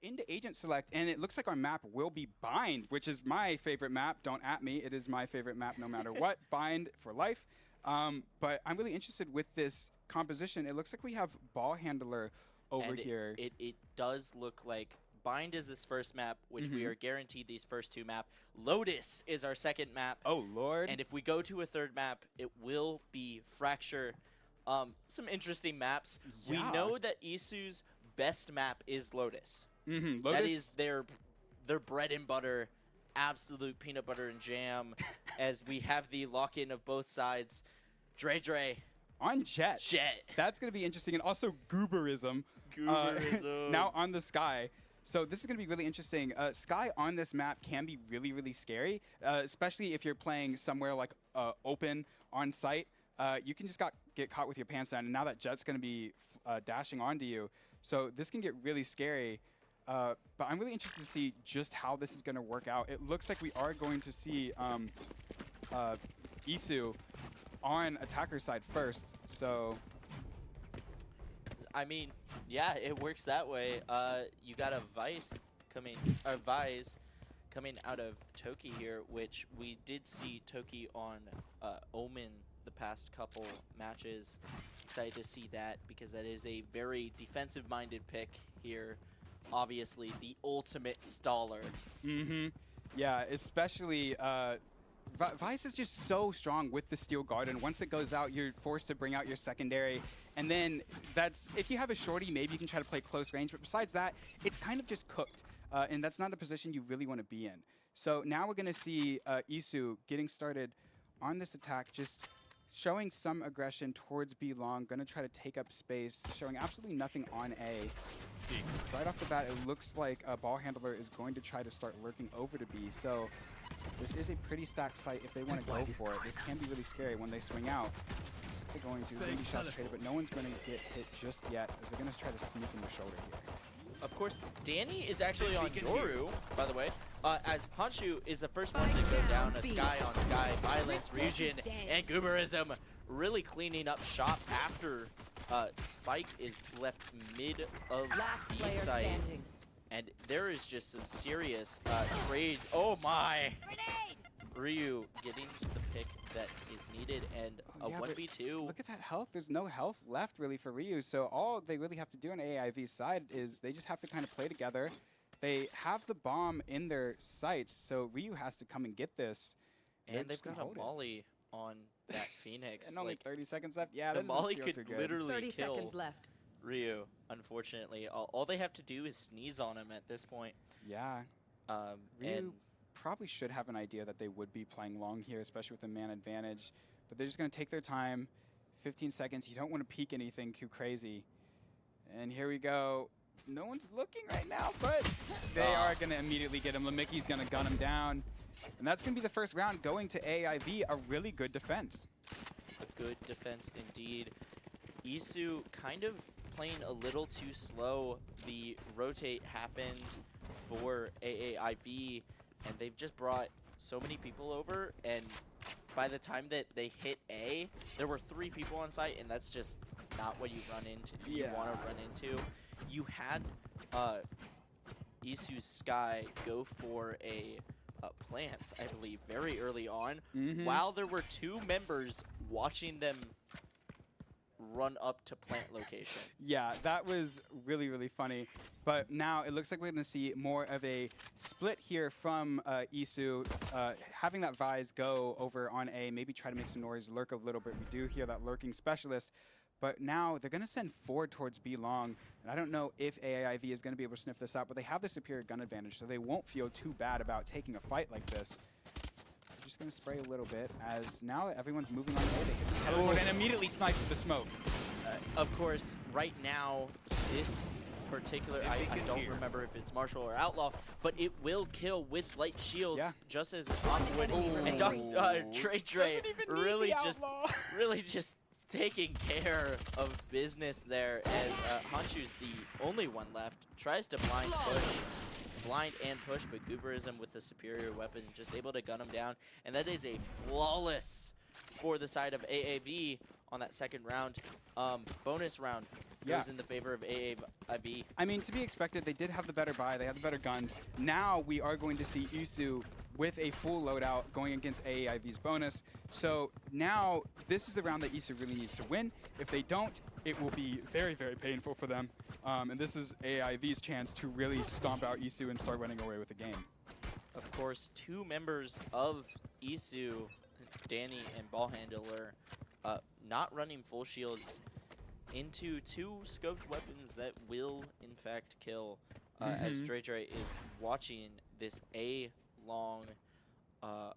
into Agent Select, and it looks like our map will be Bind, which is my favorite map. Don't at me. It is my favorite map no matter what. Bind for life. But I'm really interested with this composition. It looks like we have Ball Handler over here. It does look like Bind is this first map, which we are guaranteed these first 2 map. Lotus is our second map. Oh, Lord. And if we go to a third map, it will be Fracture. Some interesting maps. Yeah. We know that EASU's best map is Lotus. Lotus. That is their bread and butter, absolute peanut butter and jam, as we have the lock-in of both sides. Dre. On Jet. That's going to be interesting. And also Gooberism. Now on the Sky. So this is going to be really interesting. Sky on this map can be really, really scary, especially if you're playing somewhere like open on site. You can just get caught with your pants down, and now that Jet's going to be dashing onto you. So this can get really scary. But I'm really interested to see just how this is going to work out. It looks like we are going to see EASU on attacker side first. So I mean, yeah, it works that way. You got a Vise coming out of Toki here, which we did see Toki on Omen the past couple matches. Excited to see that because that is a very defensive-minded pick here. Obviously, the ultimate staller. Yeah, especially Vice is just so strong with the Steel Garden. Once it goes out, you're forced to bring out your secondary. And then if you have a shorty, maybe you can try to play close range. But besides that, it's kind of just cooked. And that's not a position you really want to be in. So now we're going to see EASU getting started on this attack, just showing some aggression towards B long, going to try to take up space, showing absolutely nothing on A. Right off the bat, it looks like a Ball Handler is going to try to start lurking over to B. So this is a pretty stacked site if they want to go for it. This can be really scary when they swing out. That's what they're going to. Maybe shots traded, but no one's going to get hit just yet, as they're going to try to sneak in the shoulder here. Of course, Danny is actually on Yoru, by the way, as Honshu is the first one to go down. A Sky on Sky, Violence, Ryujin, and Gooberism really cleaning up shop after Spike is left mid of B site. And there is just some serious trades. Oh my! Ryu getting the pick that is needed, and a 1v2. Look at that health. There's no health left really for Ryu. So all they really have to do on AAIV's side is they just have to kind of play together. They have the bomb in their sights, so Ryu has to come and get this. And they've got a molly on that Phoenix. And only 30 seconds left. Yeah, the molly could literally 30 kill seconds left. Ryu, unfortunately. All they have to do is sneeze on him at this point. Yeah. Ryu probably should have an idea that they would be playing long here, especially with the man advantage. But they're just going to take their time. 15 seconds. You don't want to peek anything too crazy. And here we go. No one's looking right now, but they are going to immediately get him. Lamicki's going to gun him down. And that's going to be the first round going to AAIV. A really good defense. A good defense indeed. EASU kind of playing a little too slow. The rotate happened for AAIV, and they've just brought so many people over, and by the time that they hit A, there were 3 people on site, and that's just not what you run into. You want to run into. You had EASU Sky go for a plant, I believe, very early on, while there were 2 members watching them run up to plant location. Yeah, that was really, really funny. But now it looks like we're going to see more of a split here from EASU, having that Vise go over on A, maybe try to make some noise, lurk a little bit. We do hear that lurking specialist. But now they're going to send forward towards B long. And I don't know if AAIV is going to be able to sniff this out, but they have the superior gun advantage, so they won't feel too bad about taking a fight like this. Just going to spray a little bit, as now that everyone's moving on A, they hit the teleport and immediately snipe with the smoke. Of course, right now, this particular, I don't remember if it's Marshall or Outlaw, but it will kill with light shields, just as Aqua would. And Dre really just taking care of business there, as Honshu's the only one left. Tries to blind and push, but Gooberism with the superior weapon just able to gun him down, and that is a flawless for the side of AAV on that second round. Bonus round, goes in the favor of AAIV. I mean, to be expected, they did have the better buy, they had the better guns. Now we are going to see EASU with a full loadout going against AAIV's bonus. So now this is the round that EASU really needs to win. If they don't, it will be very, very painful for them. And this is AAIV's chance to really stomp out EASU and start running away with the game. Of course, two members of EASU, Danny and Ball Handler, not running full shields into two scoped weapons that will, in fact, kill. As Dre is watching this A-long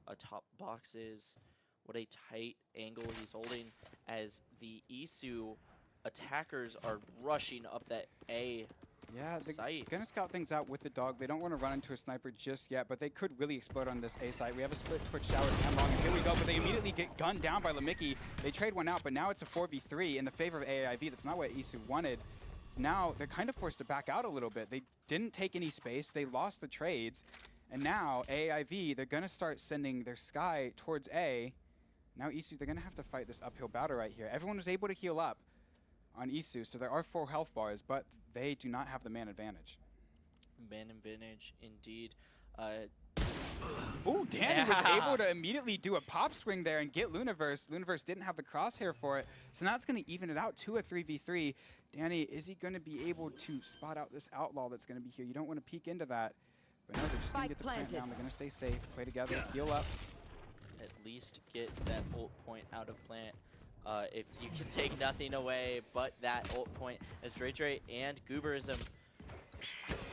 atop boxes. What a tight angle he's holding as the EASU attackers are rushing up that A site. They're gonna scout things out with the dog. They don't want to run into a sniper just yet, but they could really explode on this A site. We have a split Twitch shower and long, and here we go, but they immediately get gunned down by Lamicki. They trade one out, but now it's a 4v3 in the favor of AAIV. That's not what EASU wanted. So now they're kind of forced to back out a little bit. They didn't take any space. They lost the trades, and now AAIV, they're gonna start sending their Sky towards A. Now EASU, they're gonna have to fight this uphill battle right here. Everyone was able to heal up on EASU, so there are 4 health bars, but they do not have the man advantage. Man advantage, indeed. Ooh, Danny was able to immediately do a pop swing there and get Luniverse. Luniverse didn't have the crosshair for it, so now it's going to even it out to a 3v3. Danny, is he going to be able to spot out this outlaw that's going to be here? You don't want to peek into that, but no, they're just going to get the plant down. They're going to stay safe, play together, heal up. At least get that ult point out of plant. If you can take nothing away but that ult point, as Dre and Gooberism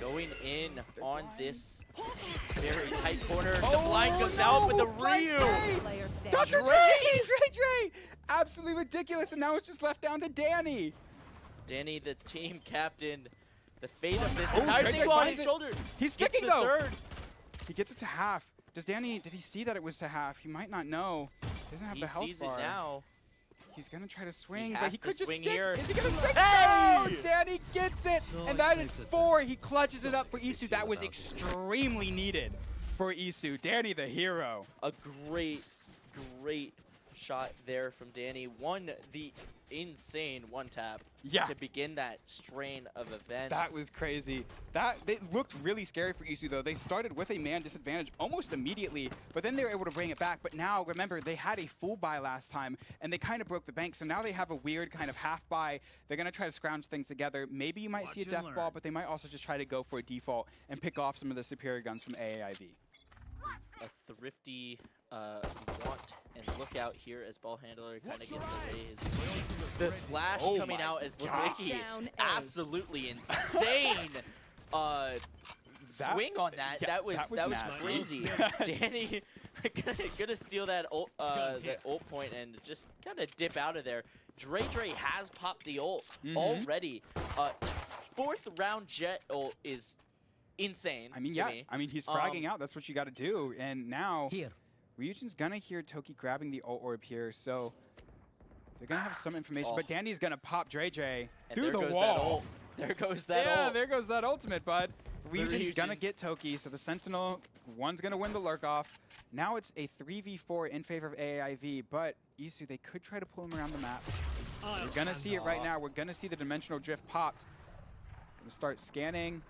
going in on this very tight corner. The blind comes out with the Ryu. Dr. Dre! Absolutely ridiculous, and now it's just left down to Danny. Danny, the team captain. The fate of this entire thing on his shoulder. He's sticking though. Third. He gets it to half. Does Danny, did he see that it was to half? He might not know. He doesn't have the health bar. He sees it now. He's going to try to swing, but he could just stick. Here. Is he going to stick? Hey! No! Danny gets it, and that is 4. He clutches it up for EASU. That was extremely needed for EASU. Danny, the hero. A great shot there from Danny. Won the insane one-tap to begin that strain of events. That was crazy. They looked really scary for EASU, though. They started with a man disadvantage almost immediately, but then they were able to bring it back. But now, remember, they had a full buy last time, and they kind of broke the bank, so now they have a weird kind of half buy. They're going to try to scrounge things together. Maybe you might see a death ball, but they might also just try to go for a default and pick off some of the superior guns from AAIV. A thrifty want and look out here as Ball Handler kind of gets away his position. The flash coming out as Lamicki. Absolutely insane swing on that. That was crazy. Danny gonna steal that ult point and just kind of dip out of there. Dre has popped the ult already. 4th round jet ult is insane. I mean, I mean, he's fragging out. That's what you got to do. And now Ryujin's gonna hear Toki grabbing the ult orb here, so they're gonna have some information. But Danny's gonna pop Dre through the wall. There goes that ult. Yeah, there goes that ultimate, bud. Ryujin's gonna get Toki, so the Sentinel, one's gonna win the lurk off. Now it's a 3v4 in favor of AAIV, but EASU, they could try to pull him around the map. We're gonna see it right now. We're gonna see the dimensional drift popped. Gonna start scanning.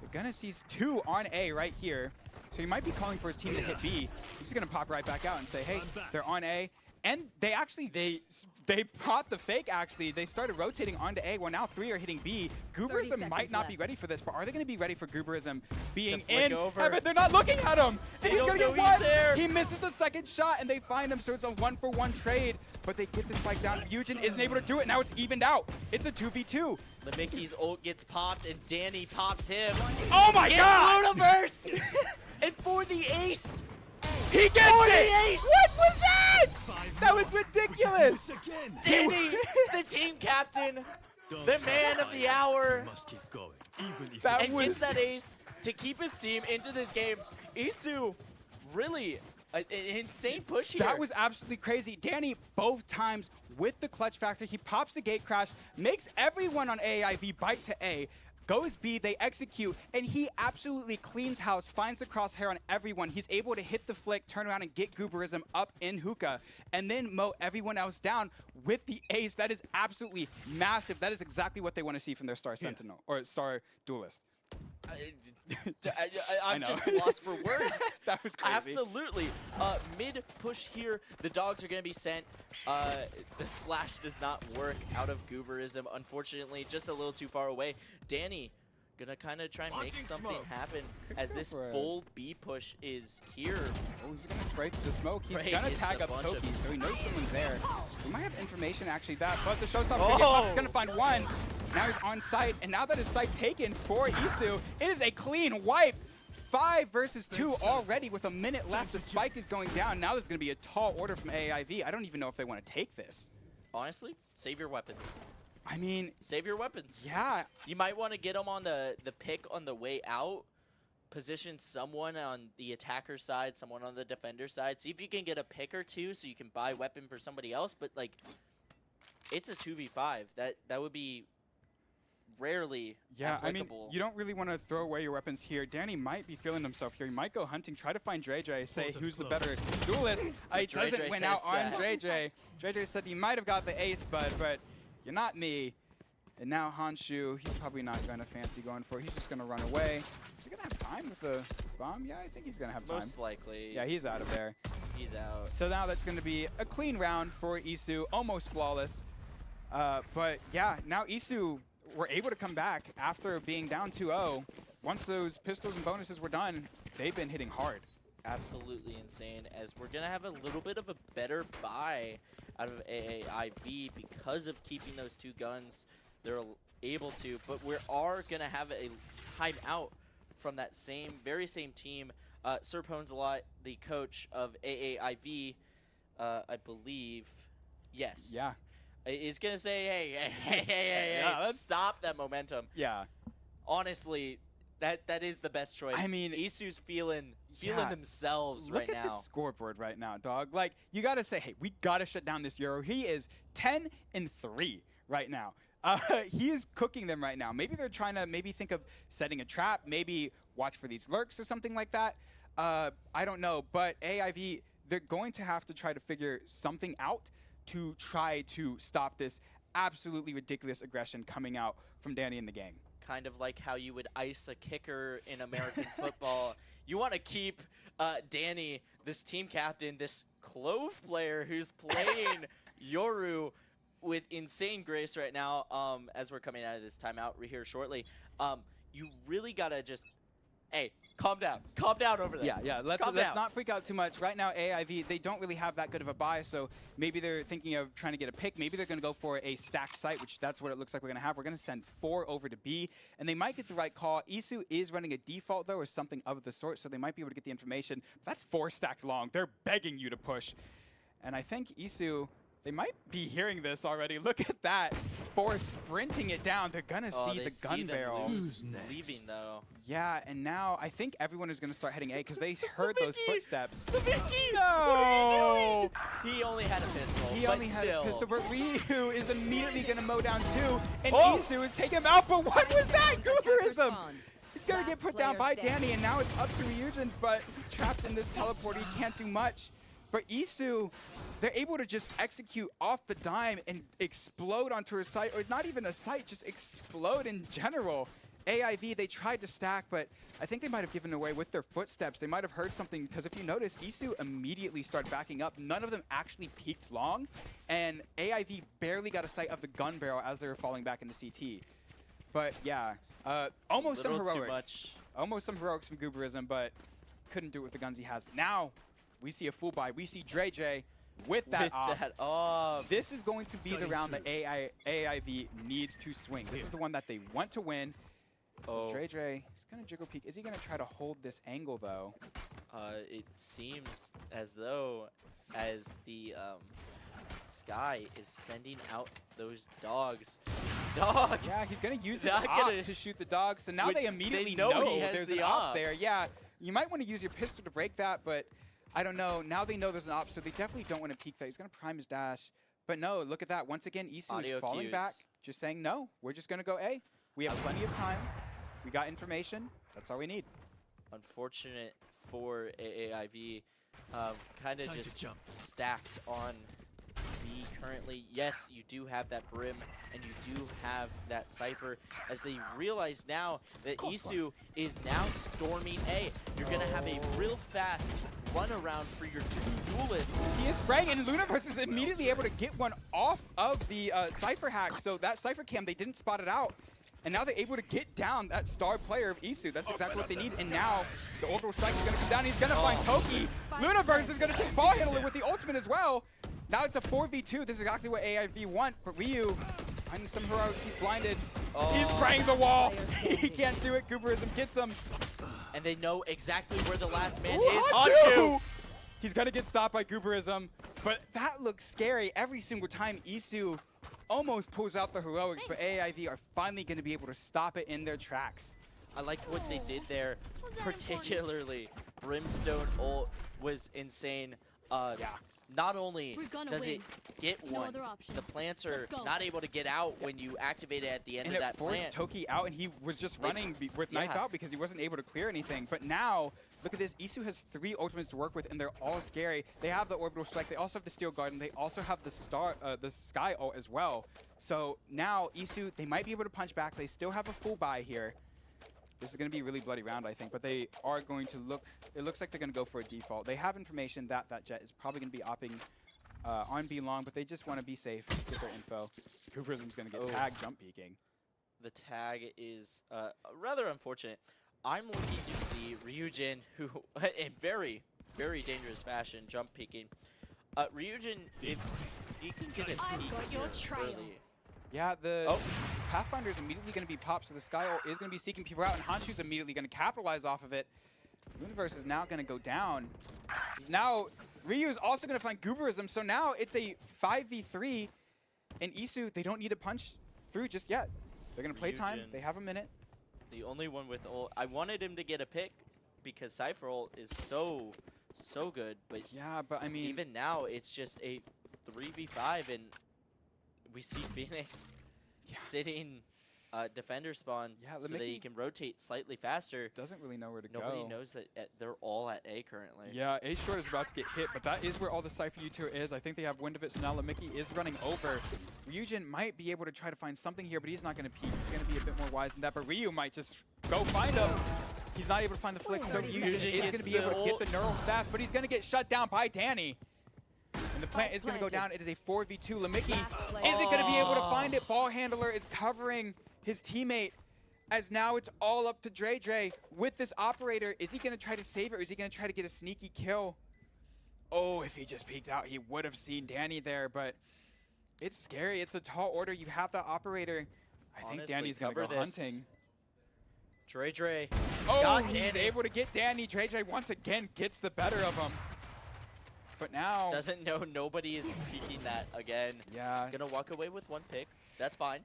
They're gonna see 2 on A right here. So he might be calling for his team to hit B. He's just gonna pop right back out and say, hey, they're on A. And they actually, they caught the fake actually. They started rotating onto A. Well, now 3 are hitting B. Gooberism might not be ready for this, but are they gonna be ready for Gooberism being in? But they're not looking at him. And he's gonna get 1. He misses the 2nd shot and they find him, so it's a 1-for-1 trade. But they get the spike down. Eugen isn't able to do it. Now it's evened out. It's a 2v2. Lamicki's ult gets popped and Danny pops him. Oh my god! Universe! And for the ace! He gets it! What was that? That was ridiculous! Danny, the team captain, the man of the hour, gets that ace to keep his team into this game. EASU, really an insane push here. That was absolutely crazy. Danny, both times with the clutch factor, he pops the gate crash, makes everyone on AAIV bite to A. goes B, they execute, and he absolutely cleans house, finds the crosshair on everyone. He's able to hit the flick, turn around and get Gooberism up in hookah, and then mow everyone else down with the ace. That is absolutely massive. That is exactly what they want to see from their Star Sentinel, or Star Duelist. I'm just lost for words. That was crazy. Absolutely. Mid push here. The dogs are going to be sent. The flash does not work out of Gooberism. Unfortunately, just a little too far away. Danny going to kind of try and make something happen as this full B push is here. Oh, he's going to spray the smoke. He's going to tag up Toki, so he knows someone's there. We might have information actually that, but the showstopper is going to find one. Now he's on site, and now that his site taken for EASU, it is a clean wipe. 5 versus 2 already with a minute left. The spike is going down. Now there's going to be a tall order from AAIV. I don't even know if they want to take this. Honestly, save your weapons. I mean, save your weapons. Yeah. You might want to get them on the pick on the way out. Position someone on the attacker side, someone on the defender side. See if you can get a pick or two so you can buy weapon for somebody else. But, like, it's a 2v5. That would be rarely applicable. I mean, you don't really want to throw away your weapons here. Danny might be feeling himself here. He might go hunting, try to find Dre, say who's the better duelist. He doesn't win out on Dre. Dre said he might have got the ace, but you're not me. And now Honshu, he's probably not going to fancy going for it. He's just going to run away. Is he going to have time with the bomb? Yeah, I think he's going to have time. Most likely. Yeah, he's out of there. He's out. So now that's going to be a clean round for EASU, almost flawless. But yeah, now EASU were able to come back after being down 2-0. Once those pistols and bonuses were done, they've been hitting hard. Absolutely insane, as we're going to have a little bit of a better buy out of AAIV because of keeping those 2 guns. They're able to, but we are going to have a timeout from that very same team. Sir Ponsalot, the coach of AAIV, I believe, yes. Yeah. Is going to say, hey, stop that momentum. Yeah. Honestly, that is the best choice. I mean, EASU's feeling themselves right now. Look at the scoreboard right now, dog. Like, you got to say, hey, we got to shut down this Euro. He is 10-3 right now. He is cooking them right now. Maybe they're trying to think of setting a trap, maybe watch for these lurks or something like that. I don't know, but AIV, they're going to have to try to figure something out to try to stop this absolutely ridiculous aggression coming out from Danny and the gang. Kind of like how you would ice a kicker in American football. You want to keep Danny, this team captain, this Clove player who's playing Yoru with insane grace right now as we're coming out of this timeout here shortly. You really got to just, hey, calm down. Calm down over there. Yeah. Let's not freak out too much. Right now, AIV, they don't really have that good of a buy, so maybe they're thinking of trying to get a pick. Maybe they're going to go for a stacked site, which that's what it looks like we're going to have. We're going to send 4 over to B, and they might get the right call. EASU is running a default, though, or something of the sort, so they might be able to get the information. That's 4 stacked long. They're begging you to push. And I think EASU, they might be hearing this already. Look at that. 4 sprinting it down. They're going to see the gun barrel. Who's leaving, though? Yeah, and now I think everyone is going to start heading A because they heard those footsteps. The Vicky! No! What are you doing? He only had a pistol. He only had a pistol, but Ryu is immediately going to mow down 2, and EASU is taking him out. But what was that? Gooberism! He's going to get put down by Danny, and now it's up to Ryujin, but he's trapped in this teleporter. He can't do much. But EASU, they're able to just execute off the dime and explode onto a site, or not even a site, just explode in general. AIV, they tried to stack, but I think they might have given away with their footsteps. They might have heard something, because if you notice, EASU immediately started backing up. None of them actually peeked long, and AIV barely got a sight of the gun barrel as they were falling back into CT. But yeah, almost some heroics. Almost some heroics from Gooberism, but couldn't do it with the guns he has. But now, we see a full buy. We see Dre with that off. This is going to be the round that AIV needs to swing. This is the one that they want to win. Dre, he's going to jiggle peek. Is he going to try to hold this angle, though? It seems as though as the Sky is sending out those dogs. Yeah, he's going to use his op to shoot the dog. So now they immediately know there's an op there. Yeah, you might want to use your pistol to break that, but I don't know. Now they know there's an op, so they definitely don't want to peek that. He's going to prime his dash. But no, look at that. Once again, EASU is falling back, just saying, no, we're just going to go A. We have plenty of time. We got information. That's all we need. Unfortunate for AAIV, kind of just stacked on B currently. Yes, you do have that Brim, and you do have that Cypher, as they realize now that EASU is now storming A. You're going to have a real fast run around for your two duelists. He is spraying, and Luniverse is immediately able to get one off of the Cypher hack. So that Cypher cam, they didn't spot it out. And now they're able to get down that star player of EASU. That's exactly what they need. And now the orbital strike is going to come down. He's going to find Toki. Luniverse is going to take ball handler with the ultimate as well. Now it's a 4v2. This is exactly what AAIV want. But Ryu, finding some heroics. He's blinded. He's spraying the wall. He can't do it. Gooberism gets him. And they know exactly where the last man Ooh, is. Hachu! He's going to get stopped by Gooberism. But that looks scary every single time EASU almost pulls out the heroics, but AAIV are finally going to be able to stop it in their tracks. I liked what they did there, particularly Brimstone ult was insane. Not only does it get one, the plants are not able to get out when you activate it at the end of that plant. And it forced Toki out, and he was just running with knife out because he wasn't able to clear anything. But now, look at this. EASU has 3 ultimates to work with, and they're all scary. They have the orbital strike. They also have the steel guard, and they also have the sky ult as well. So now EASU, they might be able to punch back. They still have a full buy here. This is going to be a really bloody round, I think, but they are going to look, it looks like they're going to go for a default. They have information that that Jet is probably going to be opping on B long, but they just want to be safe, get their info. Gooberism's going to get tagged jump peeking. The tag is rather unfortunate. I'm looking to see Ryujin, who in very, very dangerous fashion, jump peeking. Ryujin, if he can get a peek early. Yeah, the Pathfinder is immediately going to be popped, so the Sky ult is going to be seeking people out, and Hanshu's immediately going to capitalize off of it. Universe is now going to go down. Ryu is also going to find Gooberism, so now it's a 5v3, and EASU, they don't need to punch through just yet. They're going to play time. They have a minute. The only one with ult. I wanted him to get a pick because Cypher ult is so good, but yeah, but I mean, even now it's just a 3v5, and we see Phoenix sitting defender spawn so that he can rotate slightly faster. Doesn't really know where to go. Nobody knows that they're all at A currently. Yeah, A short is about to get hit, but that is where all the Cypher U2 is. I think they have wind of it, so now Lamicki is running over. Ryujin might be able to try to find something here, but he's not going to peek. He's going to be a bit more wise than that, but Ryu might just go find him. He's not able to find the flick, so Ryujin is going to be able to get the neural theft, but he's going to get shut down by Danny. And the plant is going to go down. It is a 4v2. Lamicki isn't going to be able to find it. Ball handler is covering his teammate, as now it's all up to Dre with this operator. Is he going to try to save it, or is he going to try to get a sneaky kill? Oh, if he just peeked out, he would have seen Danny there, but it's scary. It's a tall order. You have the operator. I think Danny's going to go hunting. Dre. Oh, he's able to get Danny. Dre once again gets the better of him. But now doesn't know nobody is peeking that again. Yeah. Gonna walk away with 1 pick. That's fine.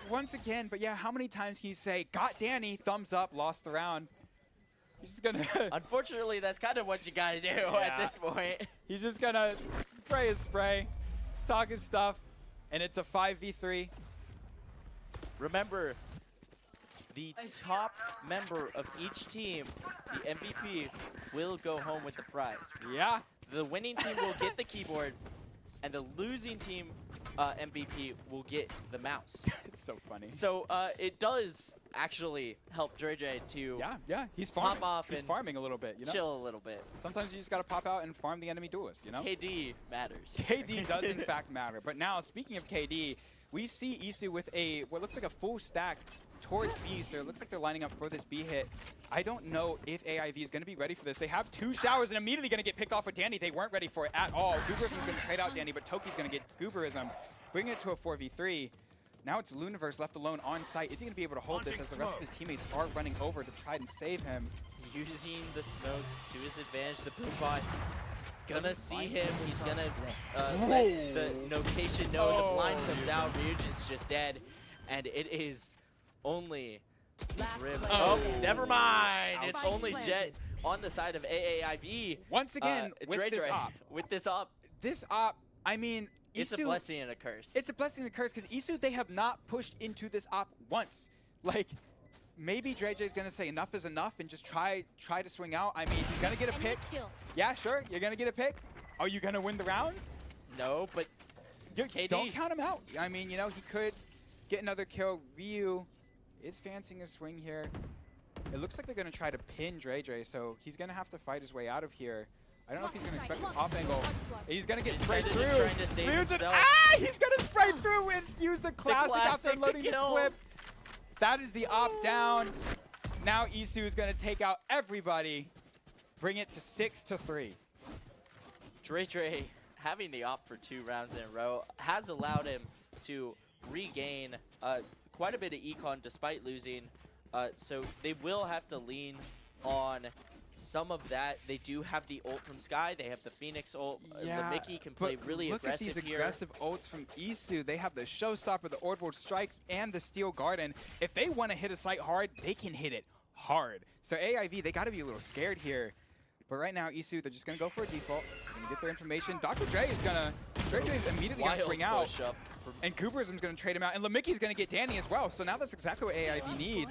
Once again, but yeah, how many times can you say, got Danny, thumbs up, lost the round? He's just gonna unfortunately, that's kind of what you gotta do at this point. He's just gonna spray his spray, talk his stuff, and it's a 5v3. Remember, the top member of each team, the MVP, will go home with the prize. Yeah. The winning team will get the keyboard, and the losing team MVP will get the mouse. It's so funny. So it does actually help Dre to he's farming. pop off he's and farming a little bit, you know? Chill a little bit. Sometimes you just got to pop out and farm the enemy duelist, you know? KD matters. KD does in fact matter. But now, speaking of KD, we see EASU with what looks like a full stack towards B, so it looks like they're lining up for this B hit. I don't know if AIV is going to be ready for this. They have 2 showers and immediately going to get picked off with Danny. They weren't ready for it at all. Gooberism's going to trade out Danny, but Toki's going to get Gooberism, bring it to a 4v3. Now it's Luniverse left alone on site. Is he going to be able to hold this as the rest of his teammates are running over to try and save him? Using the smokes to his advantage, the boom bot. Gonna see him. He's gonna let the notation know. The blind comes out. Ryujin's just dead, and it is only Grim. Oh, never mind. It's only Jet on the side of AAIV. Once again, with this op. This op, I mean, it's EASU, a blessing and a curse. It's a blessing and a curse because EASU, they have not pushed into this op once. Like, maybe DreJ's going to say enough is enough and just try to swing out. I mean, he's going to get a pick. Yeah, sure. You're going to get a pick. Are you going to win the round? No, but KD. Don't count him out. I mean, you know, he could get another kill. Ryu is fancying a swing here. It looks like they're going to try to pin DreJ, so he's going to have to fight his way out of here. I don't know if he's going to expect this off angle. He's going to get sprayed through. Trying to save himself. He's going to spray through and use the classic after loading the clip. That is the op down. Now EASU is going to take out everybody, bring it to 6-3. DreJ having the op for 2 rounds in a row has allowed him to regain quite a bit of econ despite losing. So they will have to lean on some of that. They do have the ult from Sky. They have the Phoenix ult. Yeah, Mickey can play really aggressive here. Look at these aggressive ults from EASU. They have the Showstopper, the Orbital Strike, and the Steel Garden. If they want to hit a site hard, they can hit it hard. So AAIV, they got to be a little scared here. But right now, EASU, they're just going to go for a default. They're going to get their information. Dr. Dre is going to... DreJ is immediately going to swing out. And Cooperism's going to trade him out. And Lamicki's going to get Danny as well. So now that's exactly what AAIV need.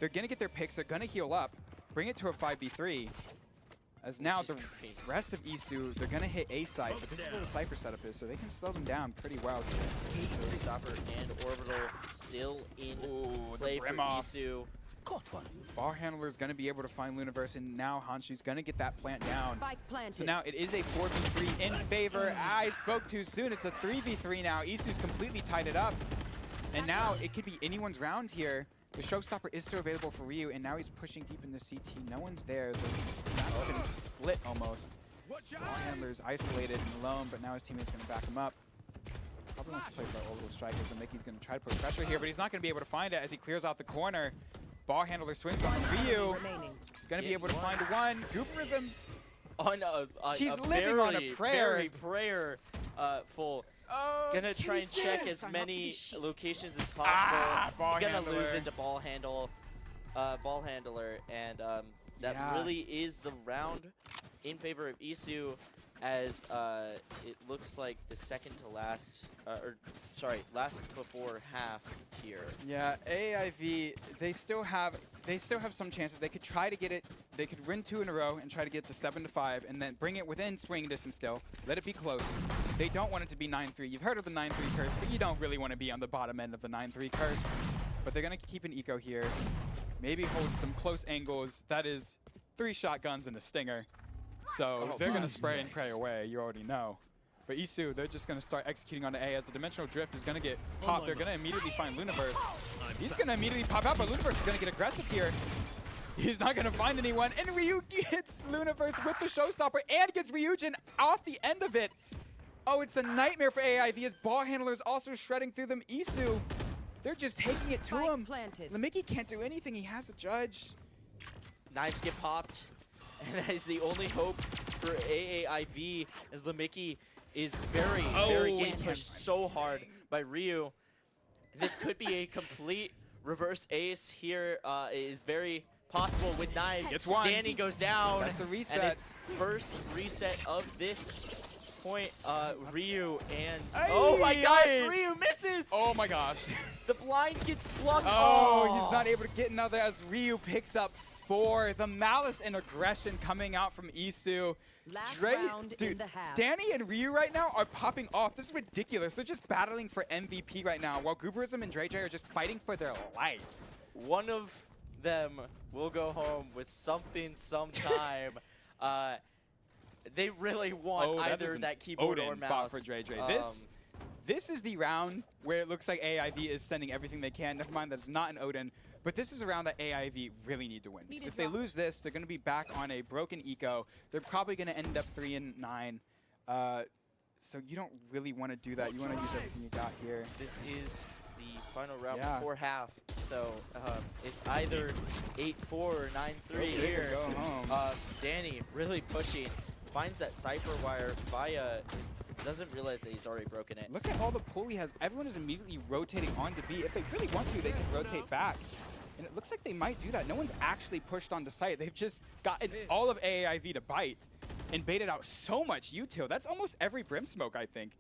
They're going to get their picks. They're going to heal up. Bring it to a 5v3. As now the rest of EASU, they're going to hit A site, but this is where the Cypher setup is, so they can slow them down pretty well. Showstopper and Orbital still in play for EASU. Ball handler is going to be able to find Luniverse, and now Hanshu's going to get that plant down. So now it is a 4v3 in favor. I spoke too soon. It's a 3v3 now. EASU's completely tied it up. And now it could be anyone's round here. The Showstopper is still available for Ryu, and now he's pushing deep in the CT. No one's there. The map's been split almost. Ball handler's isolated and alone, but now his teammate's going to back him up. Probably wants to play for an Orbital Strike, as Mickey's going to try to put pressure here, but he's not going to be able to find it as he clears out the corner. Ball handler swings on Ryu. He's going to be able to find one. Gooperism. On he's living on a prayer. Very prayerful. Gonna try and check as many locations as possible. Gonna lose into ball handler, and that really is the round in favor of EASU, as it looks like the second to last, last before half here. Yeah, AAIV, they still have some chances. They could try to get it. They could win 2 in a row and try to get to 7-5, and then bring it within swing distance still. Let it be close. They don't want it to be 9-3. You've heard of the 9-3 curse, but you don't really want to be on the bottom end of the 9-3 curse. But they're going to keep an eco here. Maybe hold some close angles. That is 3 shotguns and a stinger. So they're going to spray and pray away. You already know. But EASU, they're just going to start executing on the A as the Dimensional Drift is going to get popped. They're going to immediately find Luniverse. He's going to immediately pop out, but Luniverse is going to get aggressive here. He's not going to find anyone. And Ryu gets Luniverse with the Showstopper and gets Ryujin off the end of it. Oh, it's a nightmare for AAIV as ball handlers also shredding through them. EASU, they're just taking it to him. Lamicki can't do anything. He has a judge. Knives get popped. And that is the only hope for AAIV, as Lamicki is very getting pushed so hard by Ryu. This could be a complete reverse ace here. Is very possible with knives. Gets one. Danny goes down. That's a reset. And it's first reset of this point. Ryu and oh my gosh, Ryu misses. Oh my gosh. The blind gets blocked. Oh, he's not able to get another as Ryu picks up 4. The malice and aggression coming out from EASU. Dude, Danny and Ryu right now are popping off. This is ridiculous. They're just battling for MVP right now, while Gooperism and DreJ are just fighting for their lives. One of them will go home with something sometime. They really want either that keyboard or mouse. For DreJ. This is the round where it looks like AAIV is sending everything they can. Never mind, that's not an Odin. But this is a round that AAIV really need to win. Because if they lose this, they're going to be back on a broken eco. They're probably going to end up 3-9. So you don't really want to do that. You want to use everything you got here. This is the final round before half. So it's either 8-4 or 9-3 here. Go home. Danny really pushing. Finds that Cypher wire via... Doesn't realize that he's already broken it. Look at all the pull he has. Everyone is immediately rotating onto B. If they really want to, they can rotate back. And it looks like they might do that. No one's actually pushed onto site. They've just gotten all of AAIV to bite and baited out so much util. That's almost every Brim Smoke, I think.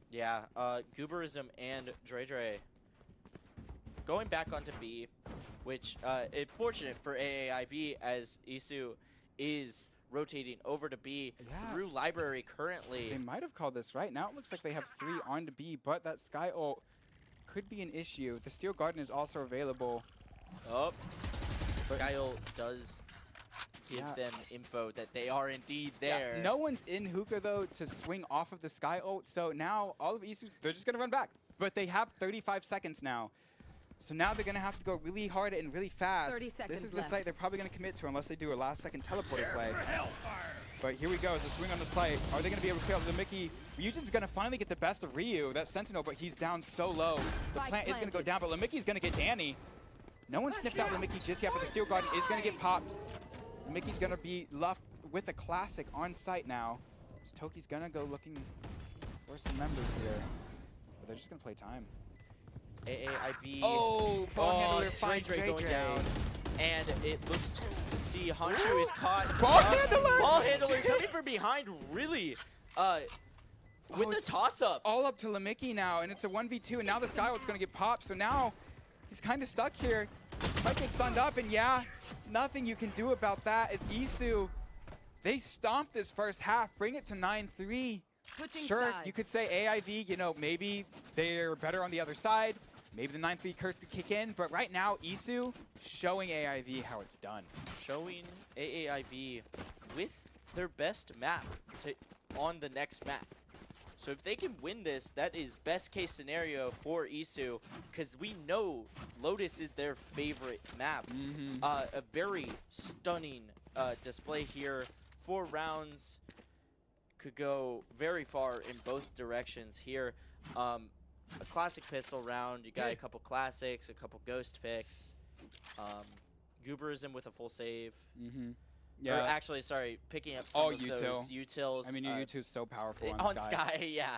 Yeah, Gooberism and DreJ going back onto B. which it's fortunate for AAIV as EASU is rotating over to B through library currently. They might have called this right. Now it looks like they have 3 on to B, but that Sky ult could be an issue. The Steel Garden is also available. Oh, Sky ult does give them info that they are indeed there. Yeah. No one's in hookah though to swing off of the Sky ult, so now all of EASU, they're just gonna run back. But they have 35 seconds now. So now they're going to have to go really hard and really fast. 30 seconds This is the left. site they're probably going to commit to unless they do a last-second teleporter play. But here we go. It's a swing on the site. Are they going to be able to kill the Mickey? Ryujin's going to finally get the best of Ryu, that Sentinel, but he's down so low. The plant is going to go down, but Lamicki's going to get Danny. No one sniffed out Lamicki just yet, but the Steel Garden is going to get popped. Lamicki's going to be left with a classic on site now. So Toki's going to go looking for some members here. But they're just going to play time. AAIV. Oh, ball handler finds Dre going JJ. down. And it looks to see Honshu is caught. Ball handler! Ball handler coming from behind, really, with the toss-up. All up to Lamicki now, and it's a 1v2, and now the Sky ult's going to get popped, so now he's kind of stuck here. Might get stunned up, and yeah, nothing you can do about that as EASU, they stomped this first half, bring it to 9-3. Sure, you could say AIV, you know, maybe they're better on the other side. Maybe the 9-3 curse could kick in, but right now, EASU showing AIV how it's done. Showing AAIV with their best map on the next map. So if they can win this, that is best case scenario for EASU, because we know Lotus is their favorite map. A very stunning display here. 4 rounds could go very far in both directions here. A classic pistol round. You got a couple classics, a couple ghost picks. Gooberism with a full save. Yeah. Or actually, sorry, picking up some of those utils. I mean, your U2 is so powerful on Sky. Yeah.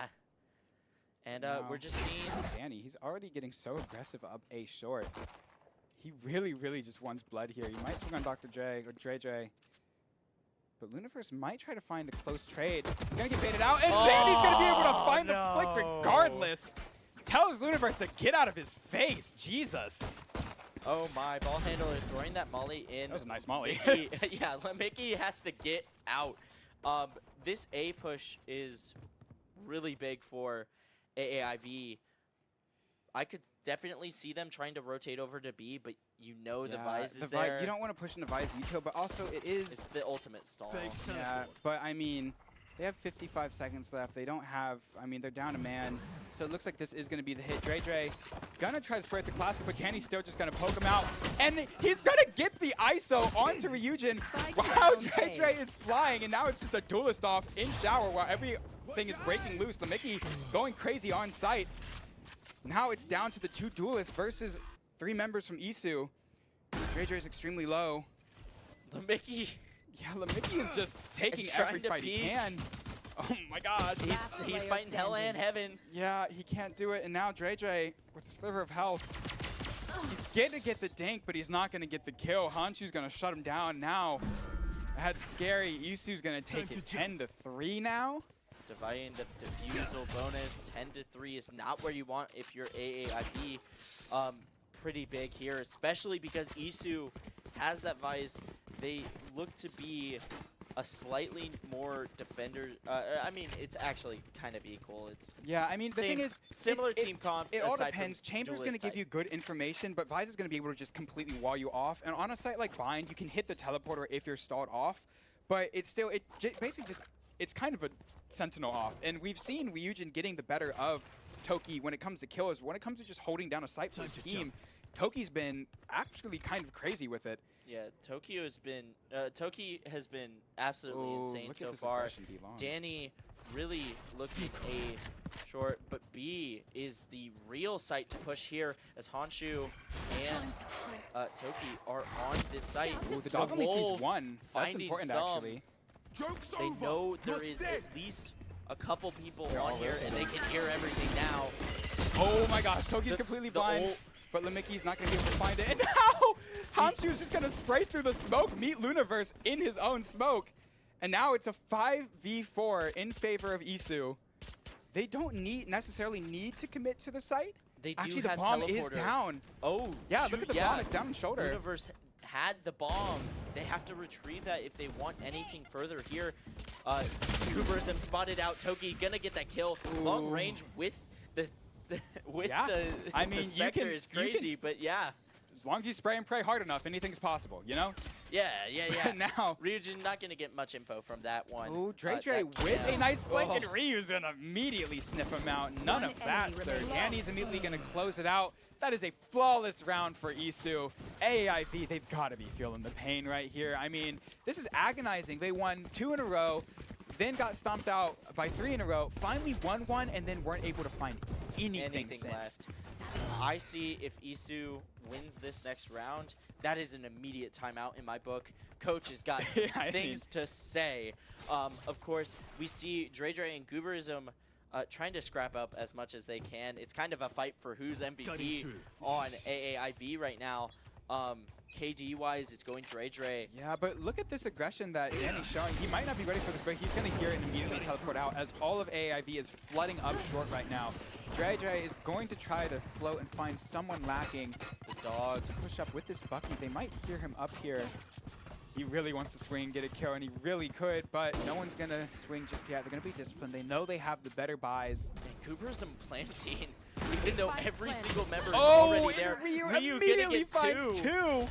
And we're just seeing Danny. He's already getting so aggressive up A short. He really, really just wants blood here. He might swing on Dr. Dre or Dre. But Luniverse might try to find a close trade. He's going to get baited out, and Danny's going to be able to find the flick regardless. Tells Luniverse to get out of his face. Jesus. Oh my, ball handler throwing that molly in. That was a nice molly. Yeah, Mickey has to get out. This A push is really big for AAIV. I could definitely see them trying to rotate over to B, but you know the Vise is there. You don't want to push into Vise Util, but also it's the ultimate stall. Yeah, but I mean, they have 55 seconds left. They don't have, I mean, they're down a man. So it looks like this is going to be the hit. Dre gonna try to spray at the classic, but Danny's still just going to poke him out. And he's going to get the ISO onto Ryujin while Dre is flying. And now it's just a duelist off in shower while everything is breaking loose. The Mickey going crazy on site. Now it's down to the 2 duelists versus 3 members from EASU. Dre is extremely low. Lamicki. Yeah, Lamicki is just taking every fight he can. Oh my gosh. He's fighting hell and heaven. Yeah, he can't do it. And now Dre with a sliver of health. He's going to get the dink, but he's not going to get the kill. Honshu's going to shut him down now. That's scary. EASU's going to take it 10-3 now. Dividing the defusal bonus, 10-3 is not where you want if you're AAIV. Pretty big here, especially because EASU has that Vice. They look to be a slightly more defender. I mean, it's actually kind of equal. It's I mean, the thing is, similar team comp. It all depends. Chamber's going to give you good information, but Vice is going to be able to just completely wall you off. And on a site like Bind, you can hit the teleporter if you're stalled off, but it's still basically just it's kind of a Sentinel off. And we've seen Ryujin getting the better of Toki when it comes to kills. When it comes to just holding down a site for his team, Toki's been actually kind of crazy with it. Yeah, Toki has been absolutely insane so far. Danny really looking a short, but B is the real site to push here as Honshu and Toki are on this site. Ooh, the dog only sees 1. That's important, actually. They know there is at least a couple people on here, and they can hear everything now. Oh my gosh, Toki's completely blind, but Lamicki's not going to be able to find it. And now Honshu's just going to spray through the smoke, meet Luniverse in his own smoke. And now it's a 5v4 in favor of EASU. They don't necessarily need to commit to the site. They do Actually, the have bomb teleporter. is down. Oh, Yeah, shoot, look at the yeah. bomb. It's down on shoulder. Universe had the bomb. They have to retrieve that if they want anything further here. Uberism spotted out. Toki gonna get that kill. Ooh. Long range with the I mean, the Spectre is crazy, but yeah. As long as you spray and pray hard enough, anything's possible, you know? Yeah. Now, Ryujin not gonna get much info from that one. ooh, Dre with a nice flank, and Ryu's gonna immediately sniff him out. None of that, sir. Danny's immediately gonna close it out. That is a flawless round for EASU. AAIV, they've got to be feeling the pain right here. I mean, this is agonizing. They won 2 in a row, then got stomped out by 3 in a row, finally won 1, and then weren't able to find anything since. Left. I see if EASU wins this next round, that is an immediate timeout in my book. Coach has got some things to say. Of course, we see Dre and Gooberism trying to scrap up as much as they can. It's kind of a fight for who's MVP on AAIV right now. KD-wise, it's going Dre. Yeah, but look at this aggression that Danny's showing. He might not be ready for this, but he's going to hear it and immediately teleport out as all of AAIV is flooding up short right now. Dre is going to try to float and find someone lacking. The dogs push up with this Bucky. They might hear him up here. He really wants to swing and get a kill, and he really could, but no one's going to swing just yet. They're going to be disciplined. They know they have the better buys. And Gooberism planting, even though every single member is already there. Ryu immediately finds 2.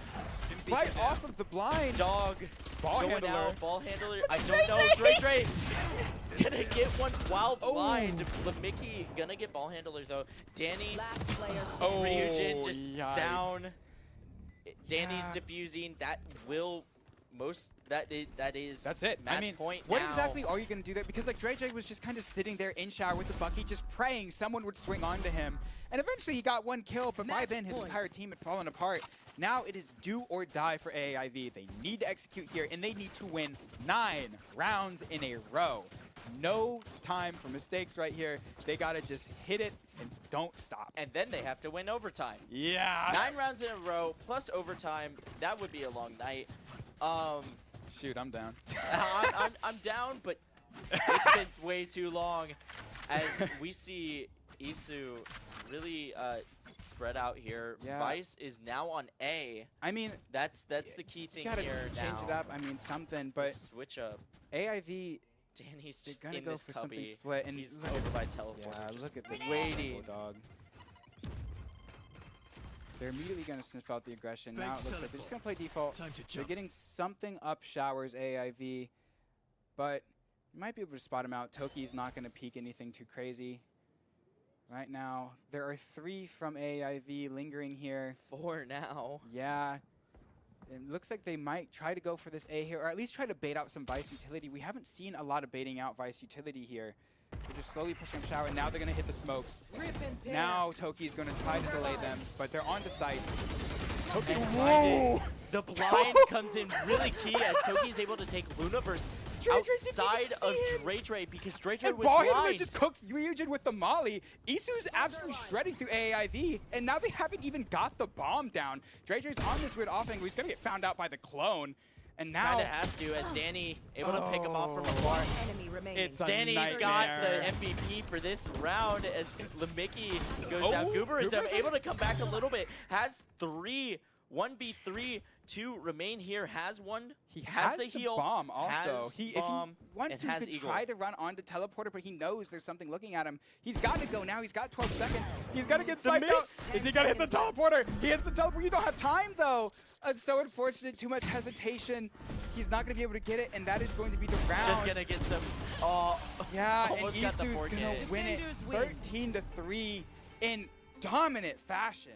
Right off of the blind. Dog. Ball going handler. out. Ball handler. I don't know. Dre gonna get one while blind. Lamicki gonna get ball handler though. Danny. Ryujin just down. Danny's diffusing. That will that is that's it. Match I mean, point what now. exactly are you going to do there? Because like Dre was just kind of sitting there in shower with the Bucky, just praying someone would swing onto him. And eventually he got 1 kill, but by then his entire team had fallen apart. Now it is do or die for AAIV. They need to execute here, and they need to win 9 rounds in a row. No time for mistakes right here. They got to just hit it and don't stop. And then they have to win overtime. Yeah. 9 rounds in a row plus overtime. That would be a long night. Shoot, I'm down. I'm down, but it's been way too long. As we see EASU really spread out here. Yeah. Vice is now on A. I mean, that's the key thing gotta here. Change it up. I mean, something, but switch up. AIV. Danny's just gonna in go this for cubby. something split, and he's over by teleport. Yeah, look at this waiting. Dog. They're immediately going to sniff out the aggression. Now it looks like they're just going to play default. They're getting something up showers, AIV, but you might be able to spot him out. Toki's not going to peek anything too crazy. Right now, there are 3 from AIV lingering here. 4 now. Yeah. It looks like they might try to go for this A here, or at least try to bait out some Vice utility. We haven't seen a lot of baiting out Vice utility here. They're just slowly pushing up shower, and now they're going to hit the smokes. Now Toki's going to try to delay them, but they're on to sight. Toki blinded. The blind comes in really key as Toki's able to take Lunaverse outside of Dre because Dre was blind. blind. Just cooks Ryujin with the molly. EASU's absolutely shredding through AAIV, and now they haven't even got the bomb down. Dre's on this weird off angle. He's going to get found out by the clone. And now kind of has to, as Danny able to pick him off from afar. It's a Danny's nightmare. got the MVP for this round as Lamicki goes down. Gooberism able to come back a little bit. Has 1v3 to remain here. Has one. He has the heal. Bomb also. If he wants to, he could try to run onto teleporter, but he knows there's something looking at him. He's got to go now. He's got 12 seconds. He's got to get sniped out. Is he going to hit the teleporter? He hits the teleporter. You don't have time, though. It's so unfortunate. Too much hesitation. He's not going to be able to get it, and that is going to be the round. Just going to get some... yeah, and EASU's going to win it 13-3 in dominant fashion.